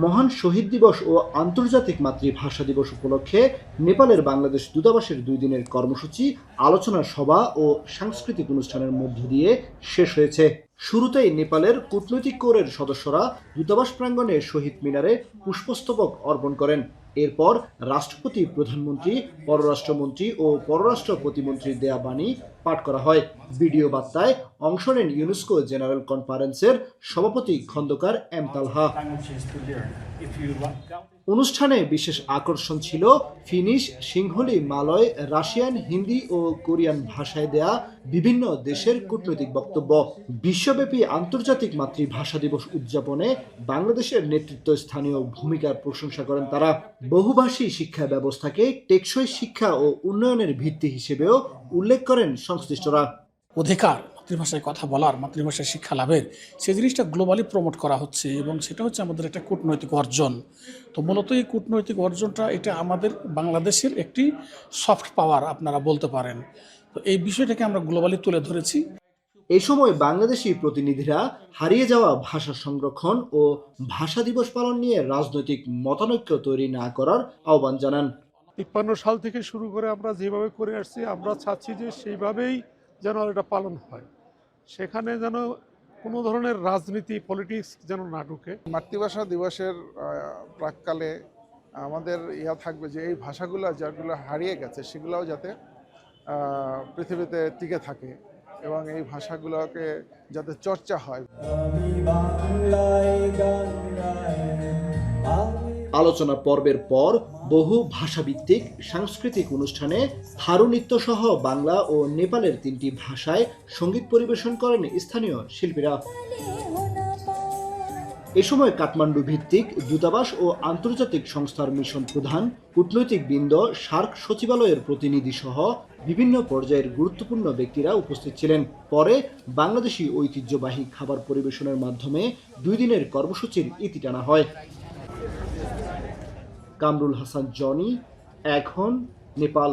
মহান শহীদ দিবস ও আন্তর্জাতিক মাতৃভাষা দিবস উপলক্ষে নেপালের বাংলাদেশ দূতাবাসের 2 দিনের কর্মসূচি, আলোচনা সভা ও সাংস্কৃতিক অনুষ্ঠানের মধ্য দিয়ে শেষ হয়েছে। শুরুতেই নেপালের কূটনৈতিক কোরের সদস্যরা দূতাবাস প্রাঙ্গণে শহীদ মিনারে পুষ্পস্তবক অর্পণ করেন। এরপর রাষ্ট্রপতি, প্রধানমন্ত্রী, পররাষ্ট্রমন্ত্রী ও পররাষ্ট্র প্রতিমন্ত্রীর দেয়া বাণী পাঠ করা হয়। ভিডিও বার্তায় অংশ নেন ইউনেস্কো জেনারেল কনফারেন্সের সভাপতি খন্দকার এম তালহা। অনুষ্ঠানে বিশেষ আকর্ষণ ছিল ফিনিশ, সিংহলি, মালয়, রাশিয়ান, হিন্দি ও কোরিয়ান ভাষায় দেয়া বিভিন্ন দেশের কূটনৈতিক বক্তব্য। বিশ্বব্যাপী আন্তর্জাতিক মাতৃভাষা দিবস উদযাপনে বাংলাদেশের নেতৃত্বস্থানীয় ভূমিকার প্রশংসা করেন তারা। বহুভাষী শিক্ষা ব্যবস্থাকে টেকসই শিক্ষা ও উন্নয়নের ভিত্তি হিসেবেও উল্লেখ করেন সংশ্লিষ্টরা। অধিকার মাতৃভাষায় কথা বলার, মাতৃভাষায় শিক্ষা লাভের, সেই জিনিসটা গ্লোবালি প্রমোট করা হচ্ছে এবং সেটা হচ্ছে আমাদের একটা কূটনৈতিক অর্জন। তো মূলত এই কূটনৈতিক অর্জনটা এটা আমাদের বাংলাদেশের একটি সফট পাওয়ার আপনারা বলতে পারেন। তো এই বিষয়টাকে আমরা গ্লোবালি তুলে ধরেছি। এ সময় বাংলাদেশি প্রতিনিধিরা হারিয়ে যাওয়া ভাষা সংরক্ষণ ও ভাষা দিবস পালন নিয়ে রাজনৈতিক মতানৈক্য তৈরি না করার আহ্বান জানান। 53 সাল থেকে শুরু করে আমরা যেভাবে করে আসছি, আমরা চাচ্ছি যে সেইভাবেই যেন এটা পালন হয়, সেখানে যেন কোনো ধরনের রাজনীতি, পলিটিক্স যেন না ঢুকে। মাতৃভাষা দিবসের প্রাককালে আমাদের থাকবে যে এই ভাষাগুলো যেগুলো হারিয়ে গেছে সেগুলোও যাতে পৃথিবীতে টিকে থাকে এবং এই ভাষাগুলোকে যাতে চর্চা হয়। আলোচনা পর্বের পর বহু ভাষাভিত্তিক সাংস্কৃতিক অনুষ্ঠানে থারু নৃত্য সহ বাংলা ও নেপালের 3টি ভাষায় সঙ্গীত পরিবেশন করেন স্থানীয় শিল্পীরা। এ সময় কাঠমান্ডু ভিত্তিক দূতাবাস ও আন্তর্জাতিক সংস্থার মিশন প্রধান, কূটনৈতিক বৃন্দ, সার্ক সচিবালয়ের প্রতিনিধি সহ বিভিন্ন পর্যায়ের গুরুত্বপূর্ণ ব্যক্তিরা উপস্থিত ছিলেন। পরে বাংলাদেশি ঐতিহ্যবাহী খাবার পরিবেশনের মাধ্যমে 2 দিনের কর্মসূচির ইতি টানা হয়। কামরুল হাসান জনি, এখন, নেপাল।